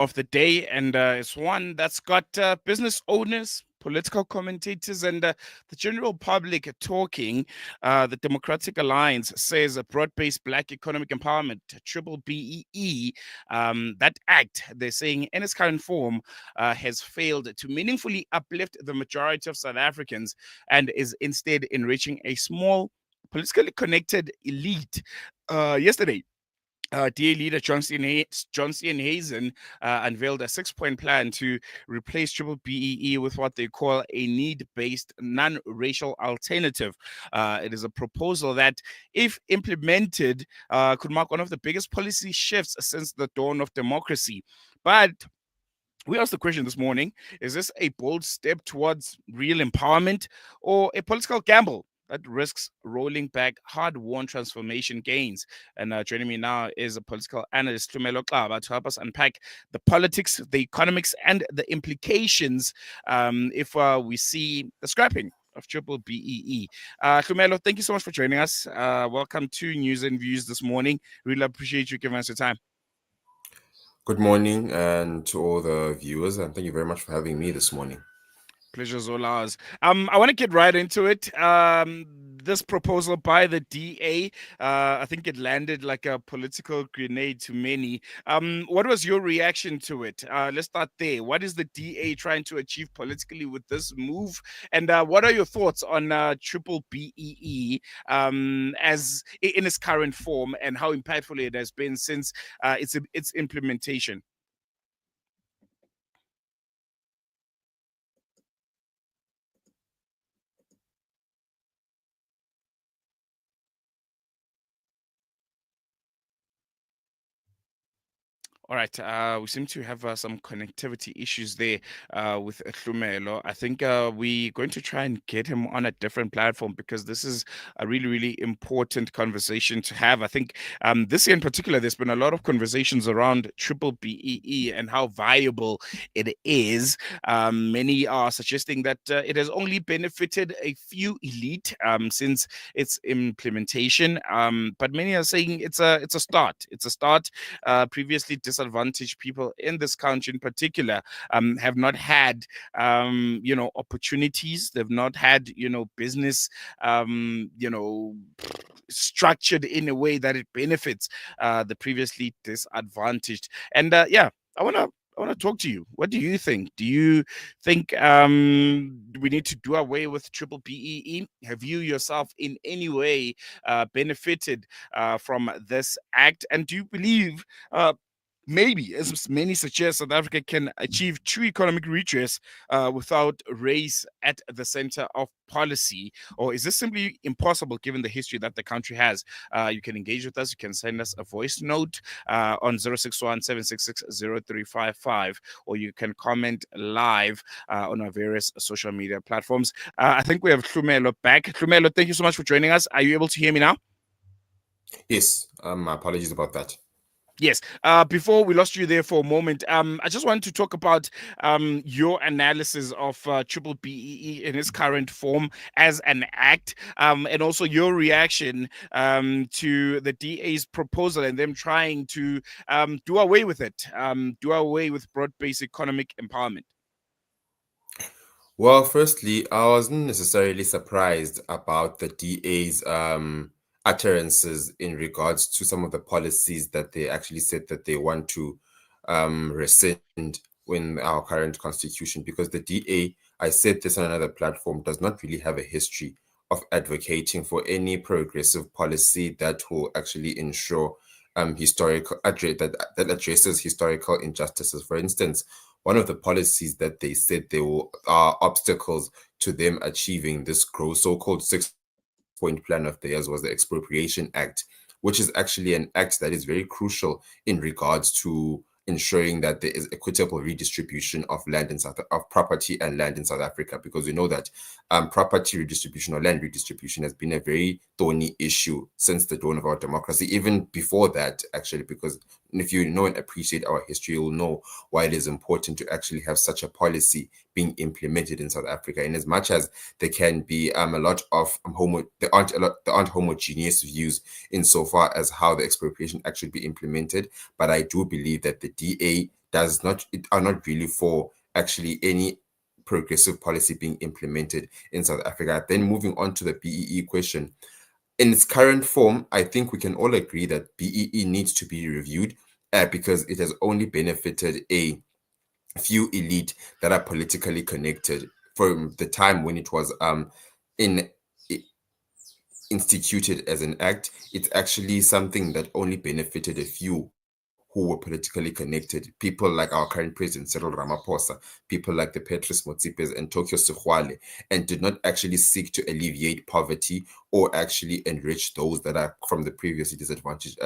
of the day, and it's one that's got business owners, political commentators, and the general public talking. The Democratic Alliance says a broad-based Black economic empowerment, triple BEE, that act, they're saying, in its current form, has failed to meaningfully uplift the majority of South Africans and is instead enriching a small, politically connected elite. Yesterday, DA leader Johnson Hazen unveiled a 6-point plan to replace triple BEE with what they call a need-based, non-racial alternative. It is a proposal that, if implemented, could mark one of the biggest policy shifts since the dawn of democracy. But we asked the question this morning: is this a bold step towards real empowerment or a political gamble that risks rolling back hard-won transformation gains? And joining me now is a political analyst, Hlumelo Xaba, to help us unpack the politics, the economics, and the implications if we see the scrapping of triple BEE. Hlumelo, thank you so much for joining us. Welcome to News and Views this morning. Really appreciate you giving us your time. Good morning, and to all the viewers, and thank you very much for having me this morning. Pleasure's all ours. I want to get right into it. This proposal by the DA, I think it landed like a political grenade to many. What was your reaction to it? Let's start there. What is the DA trying to achieve politically with this move? And what are your thoughts on triple BEE as in its current form, and how impactful it has been since its implementation? All right. We seem to have some connectivity issues there with Hlumelo. I think we're going to try and get him on a different platform because this is a really, really important conversation to have. I think this year in particular, there's been a lot of conversations around triple BEE and how viable it is. Many are suggesting that it has only benefited a few elite since its implementation, but many are saying it's a start. It's a start. Previously disadvantaged people in this country in particular have not had opportunities. They've not had business structured in a way that it benefits the previously disadvantaged. And yeah, I want to talk to you. What do you think? Do you think we need to do away with triple BEE? Have you yourself in any way benefited from this act? And do you believe maybe, as many suggest, South Africa can achieve true economic redress without race at the center of policy? Or is this simply impossible given the history that the country has? You can engage with us. You can send us a voice note on 061 or you can comment live on our various social media platforms. I think we have Hlumelo back. Hlumelo, thank you so much for joining us. Are you able to hear me now? Yes, my apologies about that. Yes. Before we lost you there for a moment, I just wanted to talk about your analysis of triple BEE in its current form as an act, and also your reaction to the DA's proposal and them trying to do away with it, do away with broad-based economic empowerment. Well, firstly, I wasn't necessarily surprised about the DA's utterances in regards to some of the policies that they actually said that they want to rescind in our current constitution, because the DA, I said this on another platform, does not really have a history of advocating for any progressive policy that will actually ensure that addresses historical injustices. For instance, one of the policies that they said are obstacles to them achieving this so-called 6-point plan of theirs was the Expropriation Act, which is actually an act that is very crucial in regards to ensuring that there is equitable redistribution of property and land in South Africa, because we know that property redistribution or land redistribution has been a very thorny issue since the dawn of our democracy, even before that, actually, because if you know and appreciate our history, you'll know why it is important to actually have such a policy being implemented in South Africa. In as much as there can be a lot of there aren't homogeneous views insofar as how the Expropriation Act should be implemented, but I do believe that the DA are not really for actually any progressive policy being implemented in South Africa. Then moving on to the BEE question, in its current form, I think we can all agree that BEE needs to be reviewed because it has only benefited a few elite that are politically connected from the time when it was in instituted as an act. It's actually something that only benefited a few who were politically connected. People like our current president, Cyril Ramaphosa, people like the Petrus Motsipes and Tokyo Sexwale, and did not actually seek to alleviate poverty or actually enrich those that are from the previously disadvantaged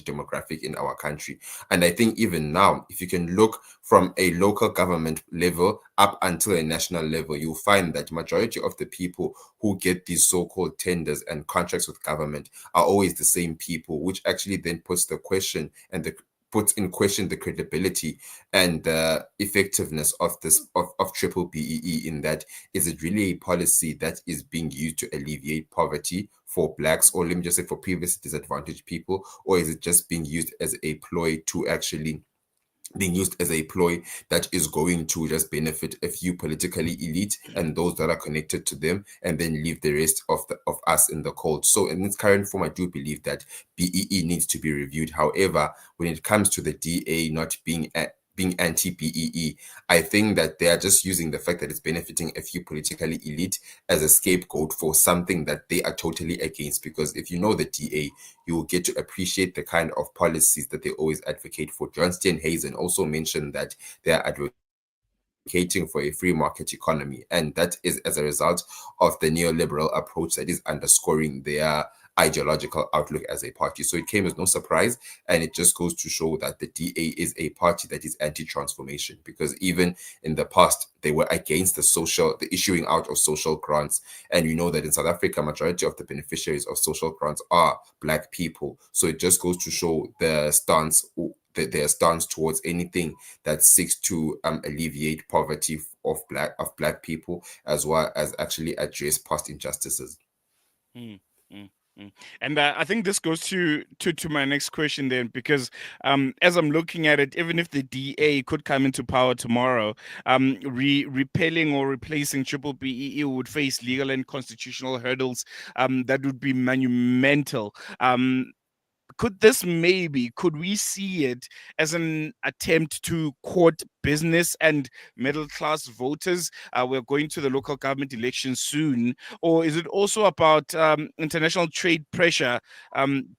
demographic in our country. And I think even now, if you can look from a local government level up until a national level, you'll find that majority of the people who get these so-called tenders and contracts with government are always the same people, which actually then puts in question the credibility and the effectiveness of this of triple BEE, in that, is it really a policy that is being used to alleviate poverty for blacks, or let me just say for previously disadvantaged people, or is it just being used as a ploy that is going to just benefit a few politically elite and those that are connected to them, and then leave the rest of us in the cold? So in its current form, I do believe that BEE needs to be reviewed. However, when it comes to the DA not being anti-BEE, I think that they are just using the fact that it's benefiting a few politically elite as a scapegoat for something that they are totally against. Because if you know the DA, you will get to appreciate the kind of policies that they always advocate for. John Steenhuisen also mentioned that they are advocating for a free market economy, and that is as a result of the neoliberal approach that is underscoring their ideological outlook as a party. So it came as no surprise, and it just goes to show that the DA is a party that is anti-transformation, because even in the past they were against the issuing out of social grants, and we know that in South Africa majority of the beneficiaries of social grants are black people. So it just goes to show their stance towards anything that seeks to alleviate poverty of black people, as well as actually address past injustices. Mm, mm, mm. And I think this goes to my next question then, because as I'm looking at it, even if the DA could come into power tomorrow, repelling or replacing triple BEE would face legal and constitutional hurdles that would be monumental. Could we see it as an attempt to court business and middle class voters? We're going to the local government elections soon. Or is it also about international trade pressure,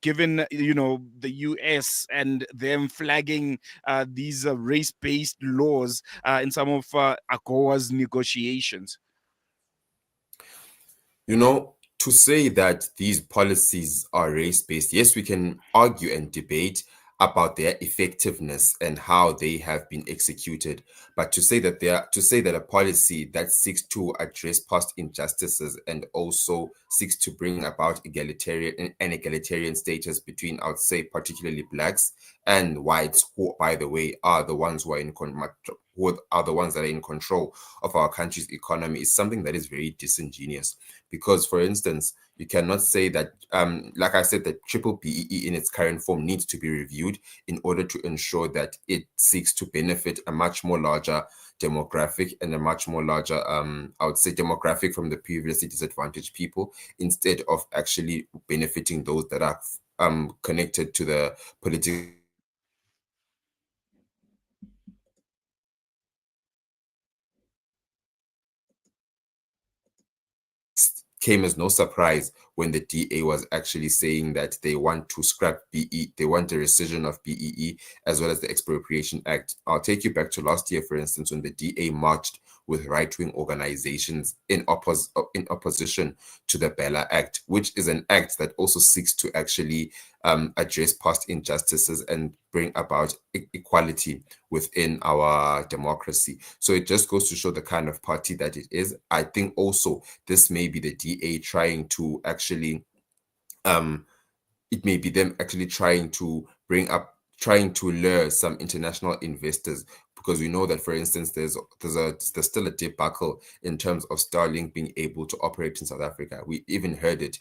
given, the US and them flagging these race-based laws in some of AGOA's negotiations? To say that these policies are race-based, yes, we can argue and debate about their effectiveness and how they have been executed. But to say that a policy that seeks to address past injustices and also seeks to bring about egalitarian status between, I would say, particularly blacks and whites, who, by the way, are the ones who are the ones that are in control of our country's economy, is something that is very disingenuous. Because, for instance, you cannot say that, like I said, that triple BEE in its current form needs to be reviewed in order to ensure that it seeks to benefit a much more larger demographic and a much more larger, I would say, demographic from the previously disadvantaged people, instead of actually benefiting those that are connected to the political elite and those that are connected to the previously disadvantaged demographic. So it came as no surprise when the DA was actually saying that they want to scrap BEE, they want a rescission of BEE, as well as the Expropriation Act. I'll take you back to last year, for instance, when the DA marched with right-wing organizations in opposition to the Bella Act, which is an act that also seeks to actually address past injustices and bring about equality within our democracy. So it just goes to show the kind of party that it is. I think also this may be the DA trying to actually it may be them actually trying to lure some international investors, because we know that, for instance, there's still a debacle in terms of Starlink being able to operate in South Africa. We even heard it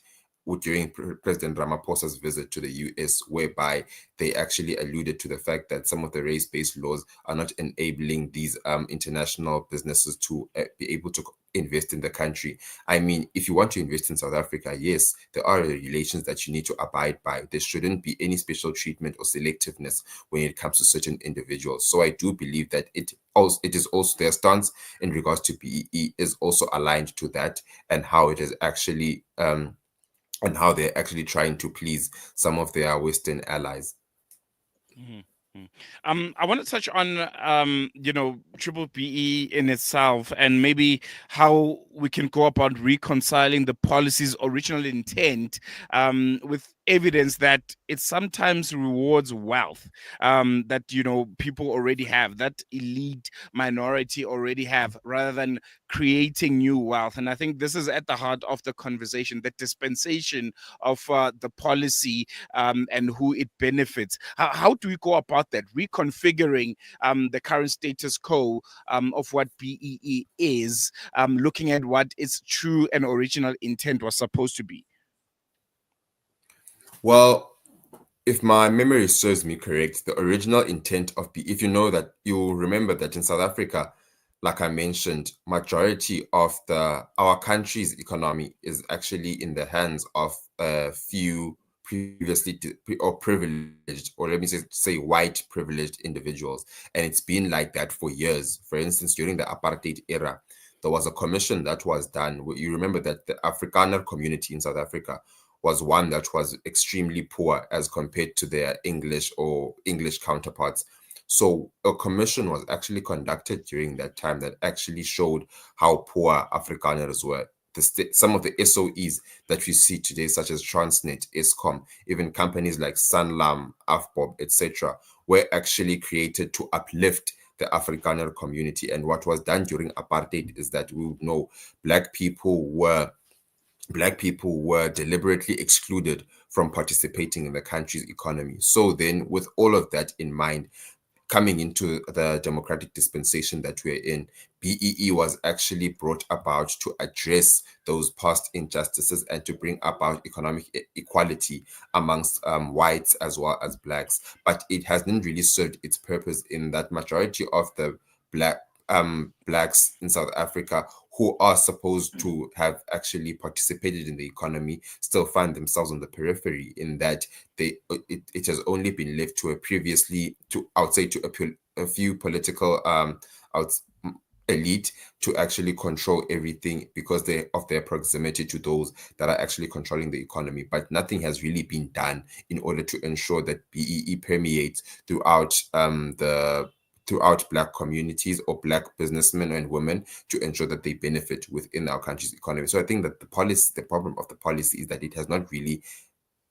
during President Ramaphosa's visit to the US, whereby they actually alluded to the fact that some of the race-based laws are not enabling these international businesses to be able to invest in the country. I mean, if you want to invest in South Africa, yes, there are regulations that you need to abide by. There shouldn't be any special treatment or selectiveness when it comes to certain individuals. So I do believe that it is also their stance in regards to BEE is also aligned to that, and how it is actually and how they're actually trying to please some of their Western allies. Mhm, mhm. I want to touch on, triple PE in itself, and maybe how we can go about reconciling the policy's original intent with evidence that it sometimes rewards wealth that people already have, that elite minority already have, rather than creating new wealth. And I think this is at the heart of the conversation, the dispensation of the policy and who it benefits. How do we go about that, reconfiguring the current status quo of what BEE is, looking at what its true and original intent was supposed to be? Well, if my memory serves me correct, the original intent of if you know that, you'll remember that in South Africa, like I mentioned, majority of our country's economy is actually in the hands of a few previously or privileged, or let me say white privileged individuals, and it's been like that for years. For instance, during the apartheid era, there was a commission that was done. You remember that the Afrikaner community in South Africa was one that was extremely poor as compared to their English counterparts. So a commission was actually conducted during that time that actually showed how poor Afrikaners were. Some of the SOEs that we see today, such as Transnet, Eskom, even companies like Sanlam, Afbob, etc., were actually created to uplift the Afrikaner community. And what was done during apartheid is that we know Black people were deliberately excluded from participating in the country's economy. So then, with all of that in mind, coming into the democratic dispensation that we're in, BEE was actually brought about to address those past injustices and to bring about economic equality amongst whites as well as blacks. But it hasn't really served its purpose, in that majority of the blacks in South Africa who are supposed to have actually participated in the economy still find themselves on the periphery, in that it has only been left to I would say, to a few political out elite to actually control everything because of their proximity to those that are actually controlling the economy. But nothing has really been done in order to ensure that BEE permeates throughout Black communities or Black businessmen and women, to ensure that they benefit within our country's economy. So I think that the problem of the policy is that it has not really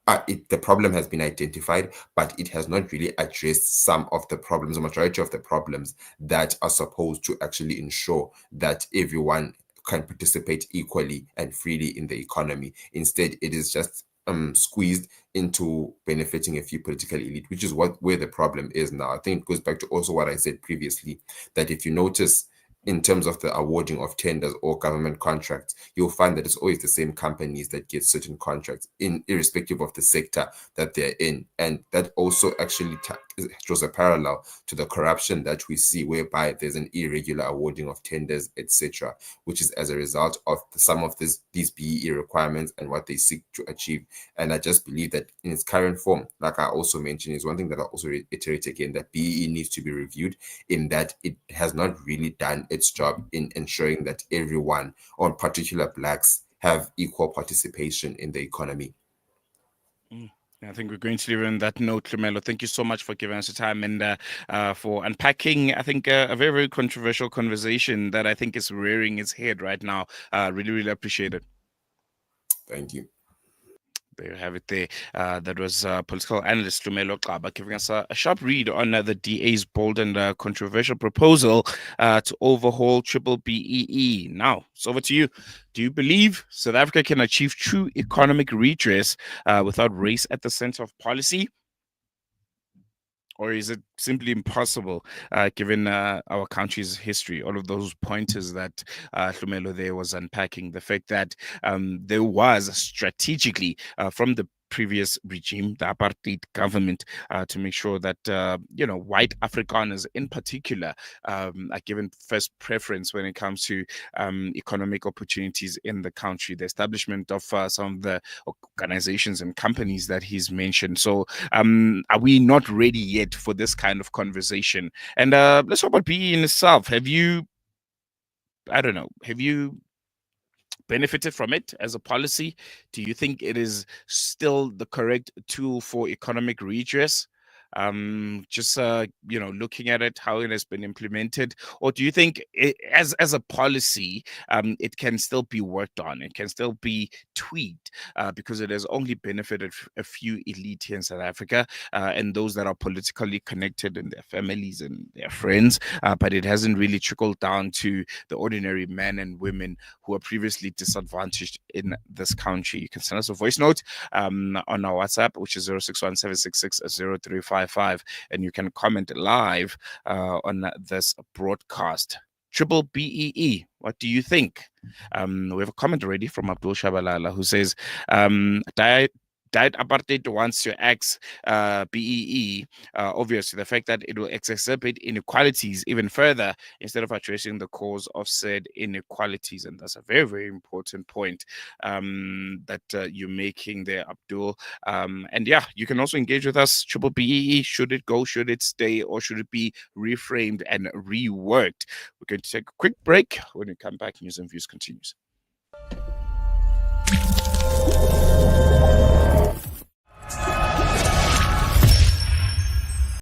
the problem has been identified, but it has not really addressed some of the problems, the majority of the problems that are supposed to actually ensure that everyone can participate equally and freely in the economy. Instead, it is just squeezed into benefiting a few political elite, which is where the problem is now. I think it goes back to also what I said previously, that if you notice, in terms of the awarding of tenders or government contracts, you'll find that it's always the same companies that get certain contracts, irrespective of the sector that they're in. And that also actually draws a parallel to the corruption that we see, whereby there's an irregular awarding of tenders, etc., which is as a result of some of these BEE requirements and what they seek to achieve. And I just believe that in its current form, like I also mentioned, is one thing that I also reiterate again, that BEE needs to be reviewed, in that it has not really done its job in ensuring that everyone, or in particular blacks, have equal participation in the economy. Mm. I think we're going to leave it on that note, Hlumelo. Thank you so much for giving us the time and for unpacking, I think, a very, very controversial conversation that I think is rearing its head right now. Really, really appreciate it. Thank you. There you have it there. That was political analyst Hlumelo Xaba giving us a sharp read on the DA's bold and controversial proposal to overhaul triple BEE. Now, it's over to you. Do you believe South Africa can achieve true economic redress without race at the center of policy? Or is it simply impossible, given our country's history? All of those pointers that Hlumelo there was unpacking, the fact that there was strategically from the previous regime, the apartheid government, to make sure that white Afrikaners in particular are given first preference when it comes to economic opportunities in the country. The establishment of some of the organizations and companies that he's mentioned. So are we not ready yet for this kind of conversation? And let's talk about PE in itself. Have you, I don't know, have you benefited from it as a policy? Do you think it is still the correct tool for economic redress? Just looking at it, how it has been implemented, or do you think as a policy, it can still be worked on, it can still be tweaked, because it has only benefited a few elite here in South Africa, and those that are politically connected and their families and their friends, but it hasn't really trickled down to the ordinary men and women who were previously disadvantaged in this country? You can send us a voice note on our WhatsApp, which is 0617660355, and you can comment live on this broadcast. Triple BEE, what do you think? We have a comment already from Abdul Shabalala who says, Diet apartheid wants to axe BEE. Obviously, the fact that it will exacerbate inequalities even further instead of addressing the cause of said inequalities. And that's a very, very important point that you're making there, Abdul. And yeah, you can also engage with us. Triple BEE, should it go, should it stay, or should it be reframed and reworked? We're going to take a quick break. When we come back, News and Views continues.